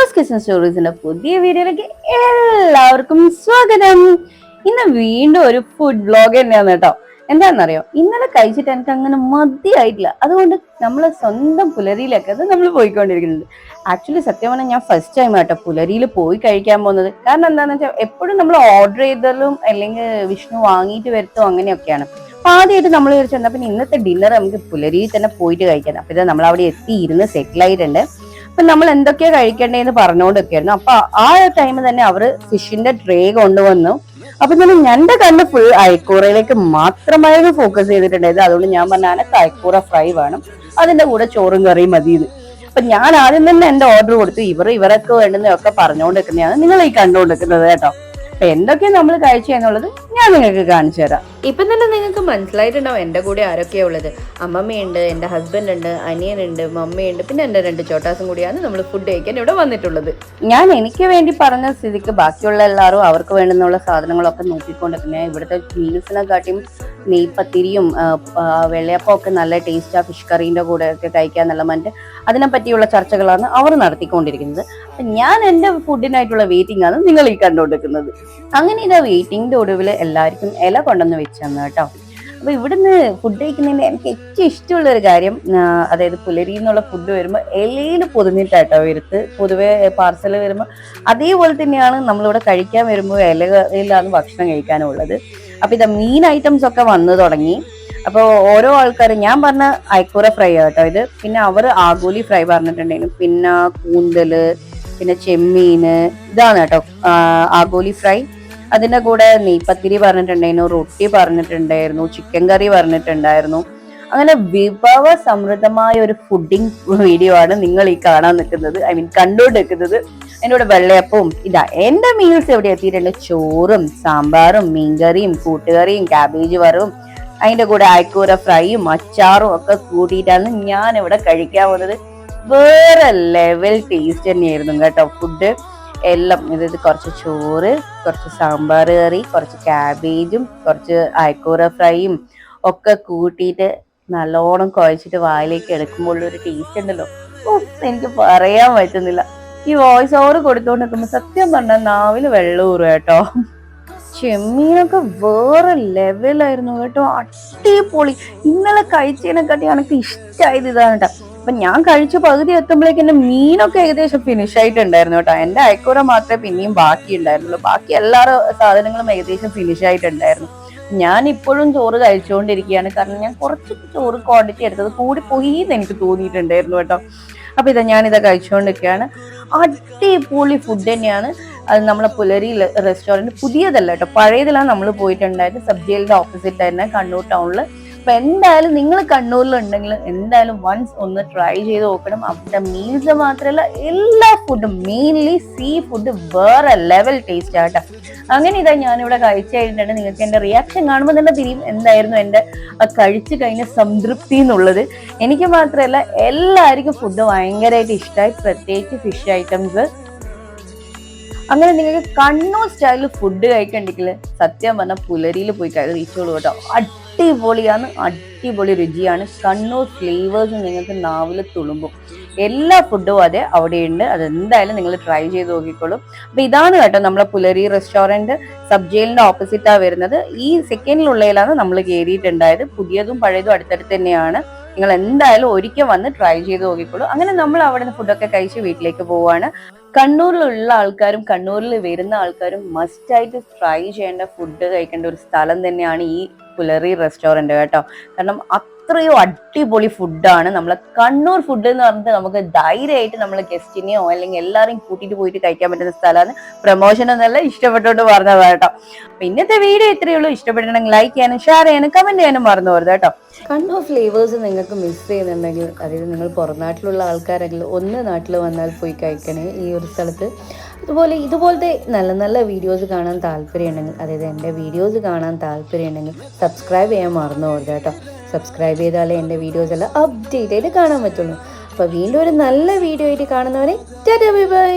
Shaz kitchen സ്റ്റോറീസിന്റെ പുതിയ വീഡിയോയിലേക്ക് എല്ലാവർക്കും സ്വാഗതം. ഇന്ന് വീണ്ടും ഒരു ഫുഡ് വ്ലോഗ് തന്നെയാണ് കേട്ടോ. എന്താണെന്നറിയോ, ഇന്നലെ കഴിച്ചിട്ട് എനിക്ക് അങ്ങനെ മതിയായിട്ടില്ല. അതുകൊണ്ട് നമ്മള് സ്വന്തം പുലരിയിലൊക്കെ അത് നമ്മൾ പോയിക്കൊണ്ടിരിക്കുന്നത്. ആക്ച്വലി സത്യം പറഞ്ഞാൽ ഞാൻ ഫസ്റ്റ് ടൈം ആട്ടോ പുലരിയിൽ പോയി കഴിക്കാൻ പോകുന്നത്. കാരണം എന്താണെന്ന് വെച്ചാൽ എപ്പോഴും നമ്മൾ ഓർഡർ ചെയ്താലും അല്ലെങ്കിൽ വിഷ്ണു വാങ്ങിയിട്ട് വരുത്തോ അങ്ങനെയൊക്കെയാണ്. അപ്പൊ ആദ്യമായിട്ട് നമ്മൾ വിചാരിച്ചു പിന്നെ ഇന്നത്തെ ഡിന്നർ നമുക്ക് പുലരിയിൽ തന്നെ പോയിട്ട് കഴിക്കാം. അപ്പൊ ഇത് നമ്മൾ അവിടെ എത്തിയിരുന്ന് സെറ്റിൽ ആയിട്ടുണ്ട്. അപ്പൊ നമ്മൾ എന്തൊക്കെയാ കഴിക്കേണ്ടതെന്ന് പറഞ്ഞുകൊണ്ടൊക്കെയായിരുന്നു. അപ്പൊ ആ ടൈം തന്നെ അവര് ഫിഷിന്റെ ട്രേ കൊണ്ടുവന്നു. അപ്പൊ എന്റെ കണ്ണ് ഫുൾ അയക്കൂറയിലേക്ക് മാത്രമായിരുന്നു ഫോക്കസ് ചെയ്തിട്ടുണ്ടായത്. അതുകൊണ്ട് ഞാൻ പറഞ്ഞ എനിക്ക് അയക്കൂറ ഫ്രൈ വേണം, അതിന്റെ കൂടെ ചോറും കറിയും മതി. അപ്പൊ ഞാൻ ആദ്യം തന്നെ എന്റെ ഓർഡർ കൊടുത്തു. ഇവരൊക്കെ വേണ്ടുന്നതൊക്കെ പറഞ്ഞുകൊണ്ടിരിക്കുന്നതാണ് നിങ്ങൾ ഈ കണ്ടുകൊണ്ടിരിക്കുന്നത് കേട്ടോ. അപ്പൊ എന്തൊക്കെയാ നമ്മൾ കഴിച്ചു എന്നുള്ളത് ഞാൻ നിങ്ങൾക്ക് കാണിച്ചു തരാം. ഇപ്പൊ തന്നെ നിങ്ങൾക്ക് മനസ്സിലായിട്ടുണ്ടാവും എന്റെ കൂടെ ആരൊക്കെയാ ഉള്ളത്. അമ്മമ്മയുണ്ട്, എന്റെ ഹസ്ബൻഡ് ഉണ്ട്, അനിയനുണ്ട്, മമ്മയുണ്ട്, പിന്നെ എന്റെ 2 ചോട്ടാസും കൂടിയാണ് നമ്മൾ ഫുഡ് കഴിക്കാൻ ഇവിടെ വന്നിട്ടുള്ളത്. ഞാൻ എനിക്ക് വേണ്ടി പറഞ്ഞ സ്ഥിതിക്ക് ബാക്കിയുള്ള എല്ലാവരും അവർക്ക് വേണ്ടുന്നുള്ള സാധനങ്ങളൊക്കെ നോക്കിക്കൊണ്ടിരിക്കുന്നത്. ഇവിടുത്തെ മീൽസിനെക്കാട്ടിയും നെയ്പത്തിരിയും വെള്ളയപ്പം ഒക്കെ നല്ല ടേസ്റ്റ് ആ ഫിഷ് കറീന്റെ കൂടെ ഒക്കെ കഴിക്കാന്നുള്ള മറ്റ് അതിനെ പറ്റിയുള്ള ചർച്ചകളാണ് അവർ നടത്തിക്കൊണ്ടിരിക്കുന്നത്. അപ്പൊ ഞാൻ എന്റെ ഫുഡിനായിട്ടുള്ള വെയിറ്റിംഗ് ആണ് നിങ്ങൾ ഈ കണ്ടുകൊണ്ടിരിക്കുന്നത്. അങ്ങനെ ഇതാ വെയിറ്റിംഗിന്റെ ഒടുവിൽ എല്ലാവർക്കും ഇല കൊണ്ടുവന്ന് വെച്ചു തന്നു കേട്ടോ. അപ്പൊ ഇവിടുന്ന് ഫുഡ് കഴിക്കുന്നതിന്റെ എനിക്ക് ഏറ്റവും ഇഷ്ടമുള്ള ഒരു കാര്യം, അതായത് പുലരിയിൽ നിന്നുള്ള ഫുഡ് വരുമ്പോൾ ഇലയിൽ പൊതിഞ്ഞിട്ടാട്ടോ വരുത്ത്. പൊതുവെ പാർസൽ വരുമ്പോൾ അതേപോലെ തന്നെയാണ് നമ്മളിവിടെ കഴിക്കാൻ വരുമ്പോൾ ഇലയിലാണ് ഭക്ഷണം കഴിക്കാനുള്ളത്. അപ്പൊ ഇതാ മീൻ ഐറ്റംസ് ഒക്കെ വന്നു തുടങ്ങി. അപ്പൊ ഓരോ ആൾക്കാരും ഞാൻ പറഞ്ഞ അയക്കൂറ ഫ്രൈ ആട്ടോ ഇത്. പിന്നെ അവർ ആഗോലി ഫ്രൈ പറഞ്ഞിട്ടുണ്ടായിരുന്നു, പിന്നെ കൂന്തല്, പിന്നെ ചെമ്മീന്, ഇതാണ് കേട്ടോ ആഗോലി ഫ്രൈ. അതിന്റെ കൂടെ നെയ്പത്തിരി പറഞ്ഞിട്ടുണ്ടായിരുന്നു, റൊട്ടി പറഞ്ഞിട്ടുണ്ടായിരുന്നു, ചിക്കൻ കറി പറഞ്ഞിട്ടുണ്ടായിരുന്നു. അങ്ങനെ വിഭവ സമൃദ്ധമായ ഒരു ഫുഡിങ് വീഡിയോ ആണ് നിങ്ങൾ ഈ കാണാൻ നിൽക്കുന്നത്, കണ്ടുകൊണ്ട് നിൽക്കുന്നത്. അതിനോട് വെള്ളയപ്പവും ഇതാ എന്റെ മീൽസ് എവിടെ എത്തിയിട്ടുണ്ട്. ചോറും സാമ്പാറും മീൻകറിയും കൂട്ടുകറിയും ക്യാബേജ് വറവും അതിന്റെ കൂടെ അയക്കൂര ഫ്രൈയും അച്ചാറും ഒക്കെ കൂട്ടിയിട്ടാണ് ഞാൻ ഇവിടെ കഴിക്കാൻ പോകുന്നത്. വേറെ ലെവൽ ടേസ്റ്റ് തന്നെയായിരുന്നു കേട്ടോ ഫുഡ് എല്ലാം. ഇത് കുറച്ച് ചോറ്, കുറച്ച് സാമ്പാർ കറി, കുറച്ച് ക്യാബേജും കുറച്ച് അയക്കൂര ഫ്രൈയും ഒക്കെ കൂട്ടിയിട്ട് നല്ലോണം കുഴച്ചിട്ട് വായിലേക്ക് എടുക്കുമ്പോൾ ഒരു ടേസ്റ്റ് ഉണ്ടല്ലോ, എനിക്ക് പറയാൻ പറ്റുന്നില്ല. ഈ വോയിസ് ഓവർ കൊടുത്തോണ്ട് നിൽക്കുമ്പോൾ സത്യം പറഞ്ഞാൽ നാവില് വെള്ളം ഊറും കേട്ടോ. ചെമ്മീനൊക്കെ വേറെ ലെവലായിരുന്നു കേട്ടോ, അടിപൊളി. ഇന്നലെ കഴിച്ചതിനെക്കാട്ടി എനിക്ക് ഇഷ്ടമായത് ഇതാണ് കേട്ടോ. അപ്പൊ ഞാൻ കഴിച്ച പകുതി എത്തുമ്പോഴേക്ക് എന്റെ മീനൊക്കെ ഏകദേശം ഫിനിഷ് ആയിട്ടുണ്ടായിരുന്നു കേട്ടോ. എന്റെ അയക്കൂറ മാത്രമേ പിന്നെയും ബാക്കി ഉണ്ടായിരുന്നുള്ളൂ. ബാക്കി എല്ലാ സാധനങ്ങളും ഏകദേശം ഫിനിഷ് ആയിട്ടുണ്ടായിരുന്നു. ഞാൻ ഇപ്പോഴും ചോറ് കഴിച്ചുകൊണ്ടിരിക്കുകയാണ്, കാരണം ഞാൻ കുറച്ച് ചോറ് ക്വാണ്ടിറ്റി എടുത്തത് കൂടി പോയി എന്ന് എനിക്ക് തോന്നിയിട്ടുണ്ടായിരുന്നു കേട്ടോ. അപ്പൊ ഞാനിതാ കഴിച്ചുകൊണ്ടിരിക്കുകയാണ്. അടിപൊളി ഫുഡ് തന്നെയാണ്. അത് നമ്മളെ പുലരി റെസ്റ്റോറൻറ്റ് പുതിയതല്ല കേട്ടോ, പഴയതിലാണ് നമ്മൾ പോയിട്ടുണ്ടായത്. സബ്ജിയുടെ ഓപ്പോസിറ്റ് തന്നെ കണ്ണൂർ ടൗണിൽ. അപ്പൊ എന്തായാലും നിങ്ങൾ കണ്ണൂരിലുണ്ടെങ്കിൽ എന്തായാലും വൺസ് ഒന്ന് ട്രൈ ചെയ്ത് നോക്കണം. അവിടുത്തെ മീൽസ് മാത്രമല്ല എല്ലാ ഫുഡും, മെയിൻലി സീ ഫുഡ് വേറെ ലെവൽ ടേസ്റ്റ് ആട്ടോ. അങ്ങനെ ഇതാ ഞാനിവിടെ കഴിച്ചു കഴിഞ്ഞിട്ടുണ്ട്. നിങ്ങൾക്ക് എന്റെ റിയാക്ഷൻ കാണുമ്പോൾ തന്നെ തിരിയും എന്തായിരുന്നു എന്റെ കഴിച്ചു കഴിഞ്ഞ സംതൃപ്തി എന്നുള്ളത്. എനിക്ക് മാത്രമല്ല എല്ലാവർക്കും ഫുഡ് ഭയങ്കരമായിട്ട് ഇഷ്ടമായി, പ്രത്യേകിച്ച് ഫിഷ് ഐറ്റംസ്. അങ്ങനെ നിങ്ങൾക്ക് കണ്ണൂർ സ്റ്റൈലിൽ ഫുഡ് കഴിക്കണ്ടെങ്കിൽ സത്യം പറഞ്ഞാൽ പുലരിയിൽ പോയി കഴിച്ചോളൂ കേട്ടോ. അടിപൊളിയാണ്, അടിപൊളി രുചിയാണ്. കണ്ണൂർ ഫ്ലേവേഴ്സ് നിങ്ങൾക്ക് നാവിൽ തുളുമ്പും. എല്ലാ ഫുഡും അതെ അവിടെയുണ്ട്. അതെന്തായാലും നിങ്ങൾ ട്രൈ ചെയ്ത് നോക്കിക്കോളും. അപ്പൊ ഇതാണ് കേട്ടോ നമ്മളെ പുലരി റെസ്റ്റോറന്റ്. സബ് ജയിലിന്റെ ഓപ്പോസിറ്റാണ് വരുന്നത്. ഈ സെക്കൻഡിലുള്ളതിലാണ് നമ്മൾ കയറിയിട്ടുണ്ടായത്. പുതിയതും പഴയതും അടുത്തടുത്ത് തന്നെയാണ്. നിങ്ങൾ എന്തായാലും ഒരിക്കൽ വന്ന് ട്രൈ ചെയ്ത് നോക്കിക്കോളൂ. അങ്ങനെ നമ്മൾ അവിടെ നിന്ന് ഫുഡൊക്കെ കഴിച്ച് വീട്ടിലേക്ക് പോവാണ്. കണ്ണൂരിലുള്ള ആൾക്കാരും കണ്ണൂരിൽ വരുന്ന ആൾക്കാരും മസ്റ്റായിട്ട് ട്രൈ ചെയ്യേണ്ട ഫുഡ് കഴിക്കേണ്ട ഒരു സ്ഥലം തന്നെയാണ് ഈ പുലരി റെസ്റ്റോറന്റ് കേട്ടോ. കാരണം അത്രയും അടിപൊളി ഫുഡാണ്. നമ്മളെ കണ്ണൂർ ഫുഡ് എന്ന് പറഞ്ഞിട്ട് നമുക്ക് ധൈര്യമായിട്ട് നമ്മൾ ഗസ്റ്റിനെയോ അല്ലെങ്കിൽ എല്ലാവരെയും കൂട്ടിയിട്ട് പോയിട്ട് കഴിക്കാൻ പറ്റുന്ന സ്ഥലമാണ്. പ്രൊമോഷൻ എന്നല്ല, ഇഷ്ടപ്പെട്ടോണ്ട് പറഞ്ഞതാണ് കേട്ടോ. അപ്പൊ ഇന്നത്തെ വീഡിയോ ഇത്രയേ ഉള്ളൂ. ഇഷ്ടപ്പെട്ടിട്ടുണ്ടെങ്കിൽ ലൈക്ക് ചെയ്യാനും ഷെയർ ചെയ്യാനും കമന്റ് ചെയ്യാനും മറന്നു പോരുത് കേട്ടോ. കണ്ണൂർ ഫ്ലേവേഴ്സ് നിങ്ങൾക്ക് മിസ് ചെയ്യുന്നുണ്ടെങ്കിൽ, അതായത് നിങ്ങൾ പുറം നാട്ടിലുള്ള ആൾക്കാരെങ്കിലും ഒന്ന് നാട്ടിൽ വന്നാൽ പോയി കഴിക്കണേ ഈ ഒരു സ്ഥലത്ത്. ഇതുപോലത്തെ നല്ല നല്ല വീഡിയോസ് കാണാൻ താല്പര്യമുണ്ടെങ്കിൽ, അതായത് എൻ്റെ വീഡിയോസ് കാണാൻ താല്പര്യമുണ്ടെങ്കിൽ സബ്സ്ക്രൈബ് ചെയ്യാൻ മറന്നു പോരുത് കേട്ടോ. സബ്സ്ക്രൈബ് ചെയ്താലേ എൻ്റെ വീഡിയോസ് എല്ലാം അപ്ഡേറ്റ് ആയിട്ട് കാണാൻ പറ്റുള്ളൂ. അപ്പോൾ വീണ്ടും ഒരു നല്ല വീഡിയോ ആയിട്ട് കാണുന്നവരെ ടാറ്റാ ബൈ ബൈ.